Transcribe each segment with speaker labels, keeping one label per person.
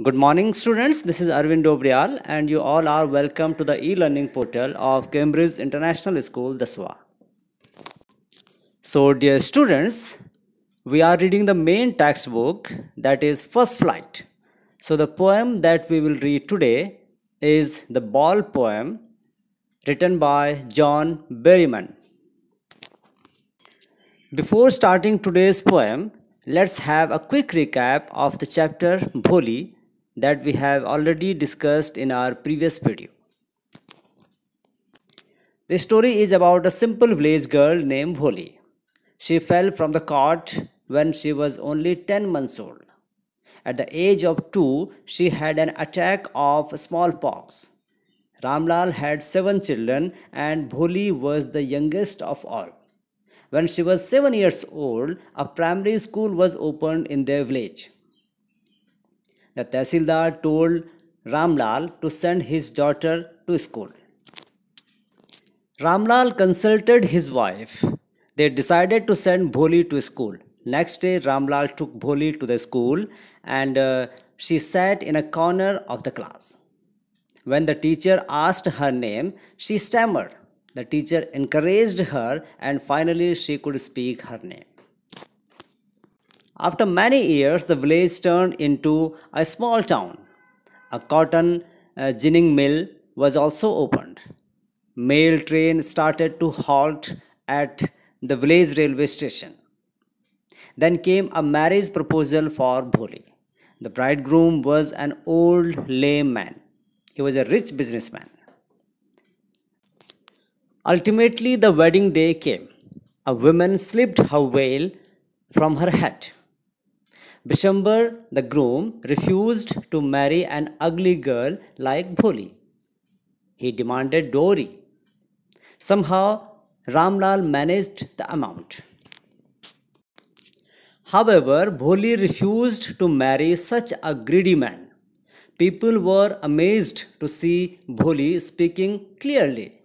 Speaker 1: Good morning, students. This is Arvind Dobriyal, and you all are welcome to the e-learning portal of Cambridge International School, Daswa. So, dear students, we are reading the main textbook, that is First Flight. So, the poem that we will read today is the Ball poem written by John Berryman. Before starting today's poem, let's have a quick recap of the chapter Bholi that we have already discussed in our previous video. The story is about a simple village girl named Bholi. She fell from the cart when she was only 10 months old. At the age of 2, she had an attack of smallpox. Ramlal had 7 children and Bholi was the youngest of all. When she was 7 years old, a primary school was opened in their village. The Tehsildar told Ramlal to send his daughter to school. Ramlal consulted his wife. They decided to send Bholi to school. Next day, Ramlal took Bholi to the school and she sat in a corner of the class. When the teacher asked her name, she stammered. The teacher encouraged her and finally she could speak her name. After many years, the village turned into a small town. A cotton ginning mill was also opened. Mail train started to halt at the village railway station. Then came a marriage proposal for Bholi. The bridegroom was an old lame man. He was a rich businessman. Ultimately, the wedding day came. A woman slipped her veil from her head. Bishambar, the groom, refused to marry an ugly girl like Bholi. He demanded dowry. Somehow, Ramlal managed the amount. However, Bholi refused to marry such a greedy man. People were amazed to see Bholi speaking clearly.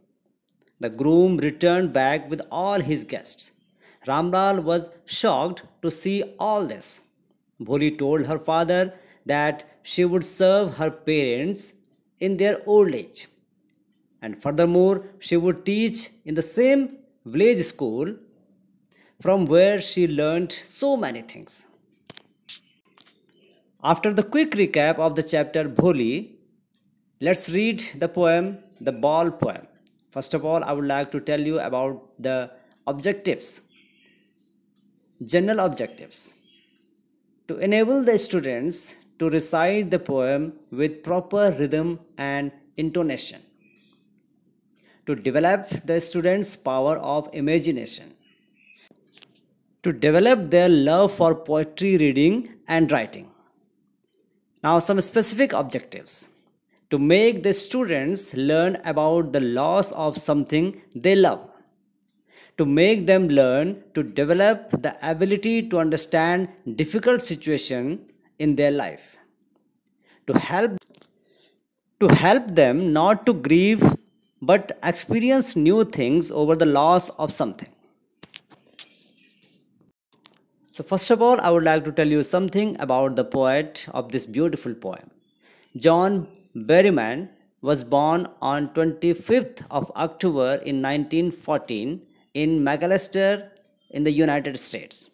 Speaker 1: The groom returned back with all his guests. Ramlal was shocked to see all this. Bholi told her father that she would serve her parents in their old age. And furthermore, she would teach in the same village school from where she learned so many things. After the quick recap of the chapter Bholi, let's read the poem, the Ball poem. First of all, I would like to tell you about the objectives, general objectives. To enable the students to recite the poem with proper rhythm and intonation. To develop the students' power of imagination. To develop their love for poetry reading and writing. Now some specific objectives. To make the students learn about the loss of something they love. To make them learn to develop the ability to understand difficult situations in their life. To help them not to grieve but experience new things over the loss of something. So first of all, I would like to tell you something about the poet of this beautiful poem. John Berryman was born on 25th of October in 1914 in Manchester in the United States.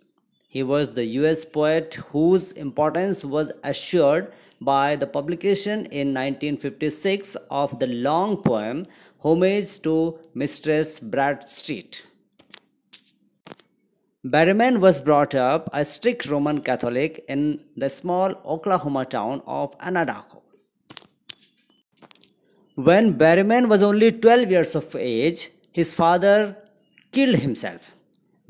Speaker 1: He was the US poet whose importance was assured by the publication in 1956 of the long poem Homage to Mistress Bradstreet. Berryman was brought up a strict Roman Catholic in the small Oklahoma town of Anadarko. When Berryman was only 12 years of age, his father killed himself.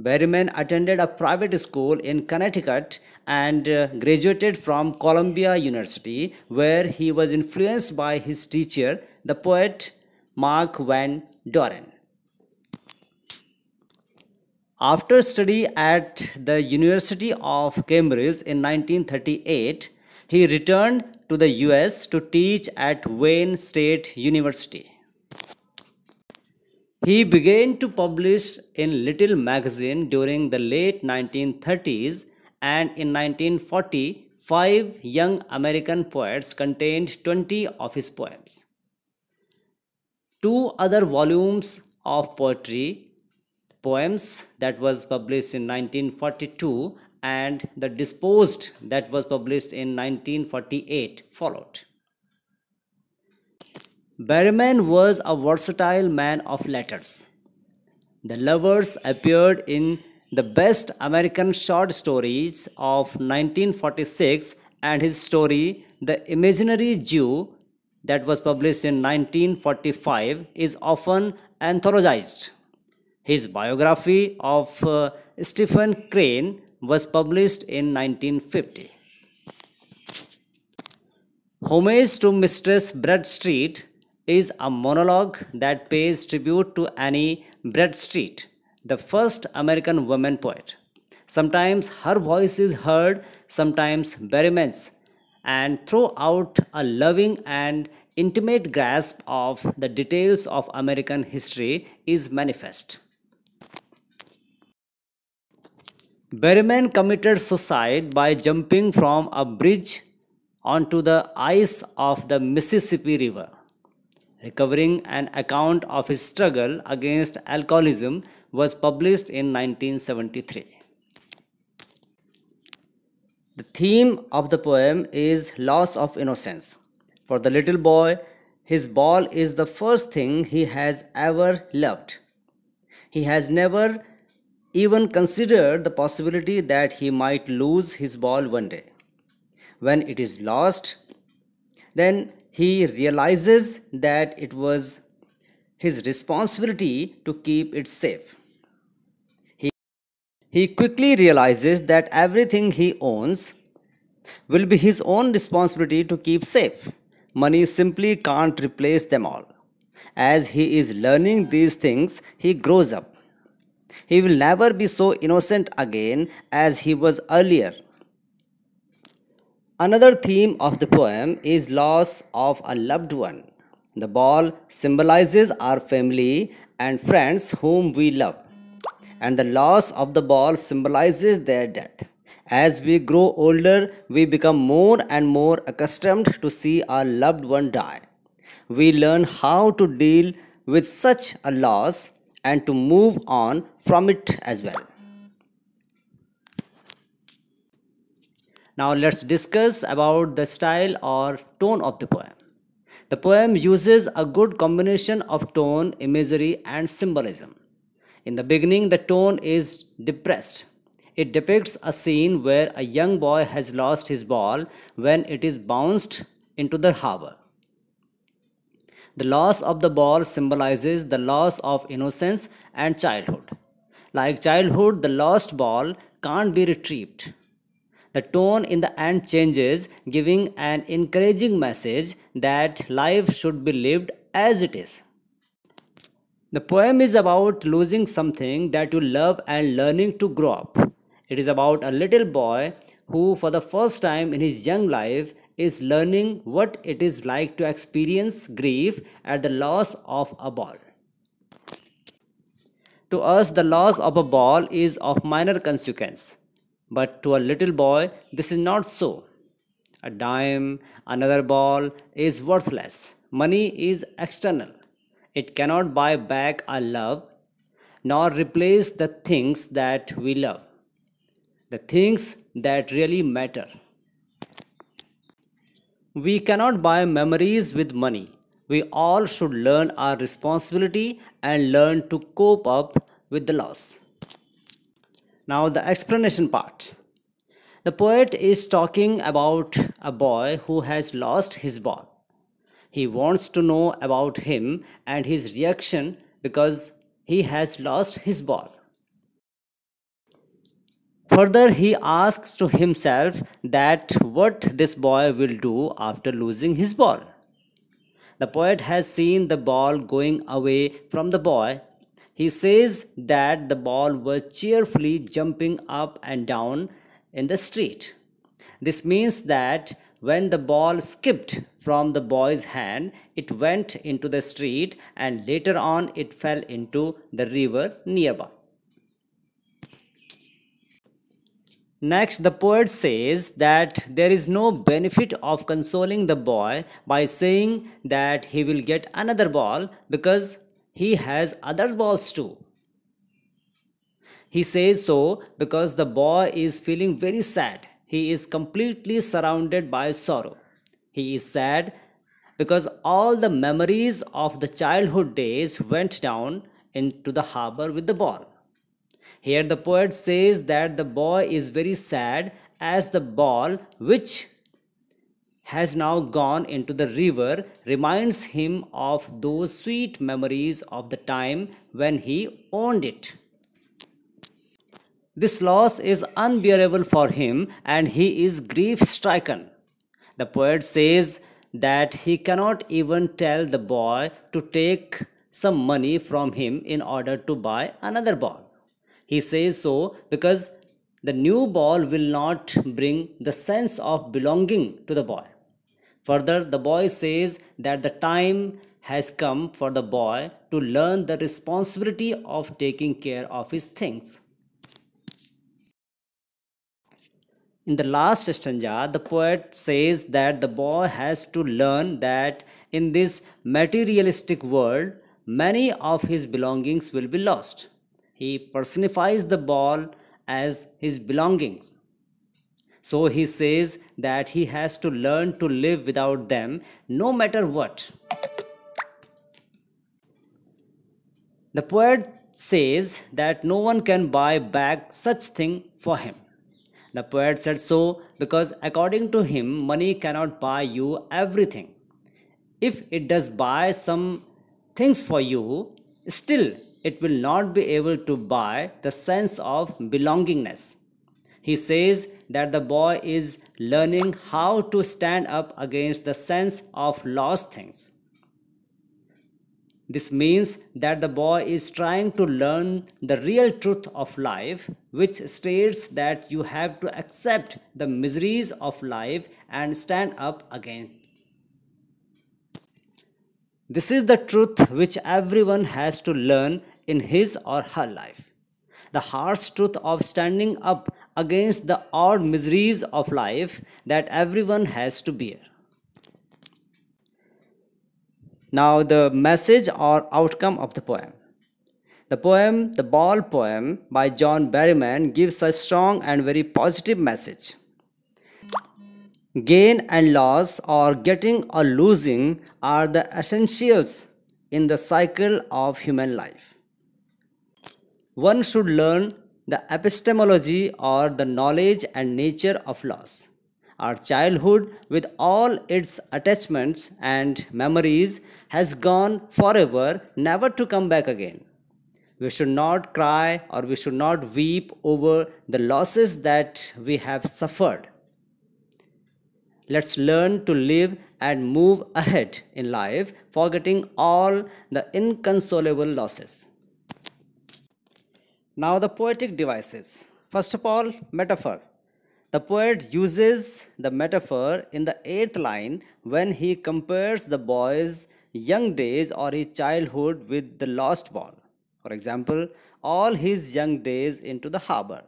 Speaker 1: Berryman attended a private school in Connecticut and graduated from Columbia University, where he was influenced by his teacher, the poet Mark Van Doren. After study at the University of Cambridge in 1938, he returned to the US to teach at Wayne State University. He began to publish in Little magazine during the late 1930s and in 1940 five young American poets contained 20 of his poems. Two other volumes of poetry, poems that was published in 1942 and The Disposed that was published in 1948 followed. Berryman was a versatile man of letters. The Lovers appeared in the Best American Short Stories of 1946 and his story The Imaginary Jew that was published in 1945 is often anthologized. His biography of Stephen Crane was published in 1950. Homage to Mistress Bradstreet is a monologue that pays tribute to Annie Bradstreet, the first American woman poet. Sometimes her voice is heard, sometimes Berryman's, and throughout a loving and intimate grasp of the details of American history is manifest. Berryman committed suicide by jumping from a bridge onto the ice of the Mississippi River. Recovering an account of his struggle against alcoholism was published in 1973. The theme of the poem is loss of innocence. For the little boy, his ball is the first thing he has ever loved. He has never even considered the possibility that he might lose his ball one day. When it is lost, then he realizes that it was his responsibility to keep it safe. He quickly realizes that everything he owns will be his own responsibility to keep safe. Money simply can't replace them all. As he is learning these things, he grows up. He will never be so innocent again as he was earlier. Another theme of the poem is loss of a loved one. The ball symbolizes our family and friends whom we love, and the loss of the ball symbolizes their death. As we grow older, we become more and more accustomed to see our loved one die. We learn how to deal with such a loss and to move on from it as well. Now let's discuss about the style or tone of the poem. The poem uses a good combination of tone, imagery and symbolism. In the beginning, the tone is depressed. It depicts a scene where a young boy has lost his ball when it is bounced into the harbor. The loss of the ball symbolizes the loss of innocence and childhood. Like childhood, the lost ball can't be retrieved. The tone in the end changes, giving an encouraging message that life should be lived as it is. The poem is about losing something that you love and learning to grow up. It is about a little boy who, for the first time in his young life, is learning what it is like to experience grief at the loss of a ball. To us, the loss of a ball is of minor consequence, but to a little boy, this is not so. A dime, another ball is worthless. Money is external. It cannot buy back our love nor replace the things that we love, the things that really matter. We cannot buy memories with money. We all should learn our responsibility and learn to cope up with the loss. Now, the explanation part. The poet is talking about a boy who has lost his ball. He wants to know about him and his reaction because he has lost his ball. Further, he asks to himself that what this boy will do after losing his ball. The poet has seen the ball going away from the boy. He says that the ball was cheerfully jumping up and down in the street. This means that when the ball skipped from the boy's hand, it went into the street and later on it fell into the river nearby. Next, the poet says that there is no benefit of consoling the boy by saying that he will get another ball because he has other balls too. He says so because the boy is feeling very sad. He is completely surrounded by sorrow. He is sad because all the memories of the childhood days went down into the harbor with the ball. Here the poet says that the boy is very sad as the ball, which has now gone into the river, reminds him of those sweet memories of the time when he owned it. This loss is unbearable for him and he is grief stricken. The poet says that he cannot even tell the boy to take some money from him in order to buy another ball. He says so because the new ball will not bring the sense of belonging to the boy. Further, the boy says that the time has come for the boy to learn the responsibility of taking care of his things. In the last stanza, the poet says that the boy has to learn that in this materialistic world, many of his belongings will be lost. He personifies the ball as his belongings. So he says that he has to learn to live without them no matter what. The poet says that no one can buy back such thing for him. The poet said so because according to him, money cannot buy you everything. If it does buy some things for you, still it will not be able to buy the sense of belongingness. He says that the boy is learning how to stand up against the sense of lost things. This means that the boy is trying to learn the real truth of life, which states that you have to accept the miseries of life and stand up again. This is the truth which everyone has to learn in his or her life. The harsh truth of standing up against the odd miseries of life that everyone has to bear. Now, the message or outcome of the poem. The poem, The Ball Poem by John Berryman, gives a strong and very positive message. Gain and loss, or getting or losing, are the essentials in the cycle of human life. One should learn the epistemology or the knowledge and nature of loss. Our childhood, with all its attachments and memories, has gone forever, never to come back again. We should not cry or we should not weep over the losses that we have suffered. Let's learn to live and move ahead in life, forgetting all the inconsolable losses. Now, the poetic devices. First of all, metaphor. The poet uses the metaphor in the 8th line when he compares the boy's young days or his childhood with the lost ball. For example, all his young days into the harbor.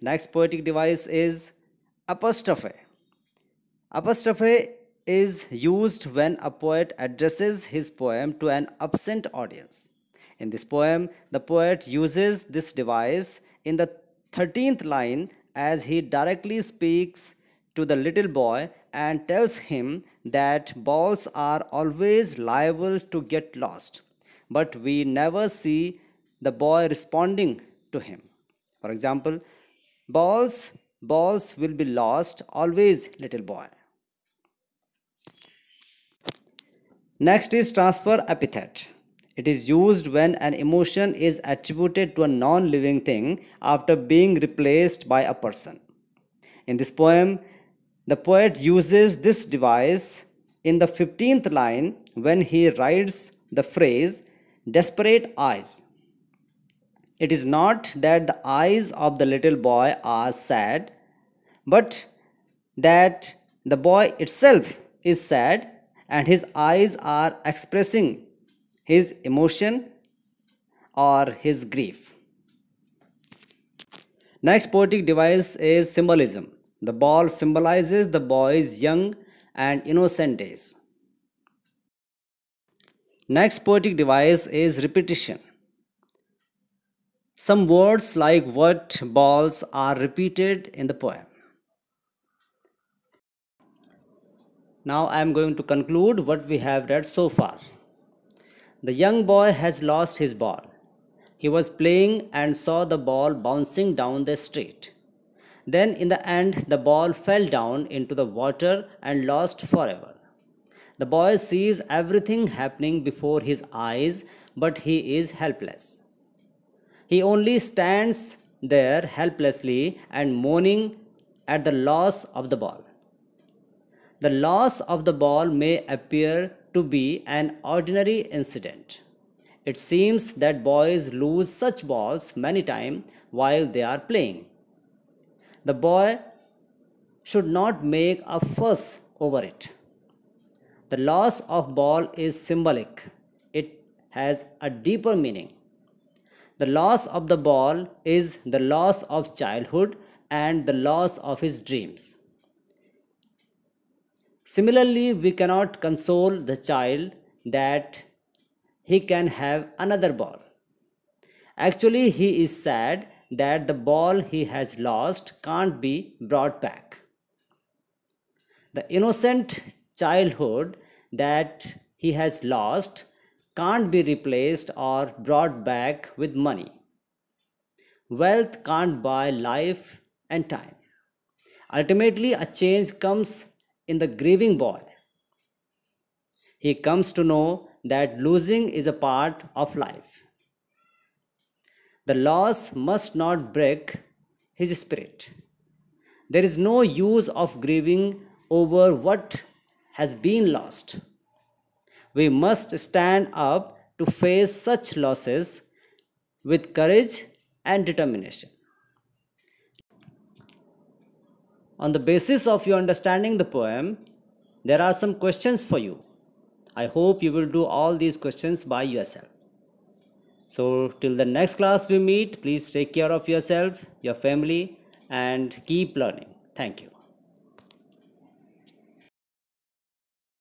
Speaker 1: Next poetic device is apostrophe. Apostrophe is used when a poet addresses his poem to an absent audience. In this poem, the poet uses this device in the 13th line as he directly speaks to the little boy and tells him that balls are always liable to get lost, but we never see the boy responding to him. For example, balls will be lost always, little boy. Next is transfer epithet. It is used when an emotion is attributed to a non-living thing after being replaced by a person. In this poem, the poet uses this device in the 15th line when he writes the phrase, desperate eyes. It is not that the eyes of the little boy are sad, but that the boy itself is sad and his eyes are expressing his emotion or his grief. Next poetic device is symbolism. The ball symbolizes the boy's young and innocent days. Next poetic device is repetition. Some words like what balls are repeated in the poem. Now I am going to conclude what we have read so far. The young boy has lost his ball. He was playing and saw the ball bouncing down the street. Then, in the end, the ball fell down into the water and lost forever. The boy sees everything happening before his eyes, but he is helpless. He only stands there helplessly and mourning at the loss of the ball. The loss of the ball may appear to be an ordinary incident. It seems that boys lose such balls many times while they are playing. The boy should not make a fuss over it. The loss of ball is symbolic. It has a deeper meaning. The loss of the ball is the loss of childhood and the loss of his dreams. Similarly, we cannot console the child that he can have another ball. Actually, he is sad that the ball he has lost can't be brought back. The innocent childhood that he has lost can't be replaced or brought back with money. Wealth can't buy life and time. Ultimately, a change comes in the grieving boy. He comes to know that losing is a part of life. The loss must not break his spirit. There is no use of grieving over what has been lost. We must stand up to face such losses with courage and determination. On the basis of your understanding the poem, there are some questions for you. I hope you will do all these questions by yourself. So, till the next class we meet, please take care of yourself, your family, and keep learning. Thank you.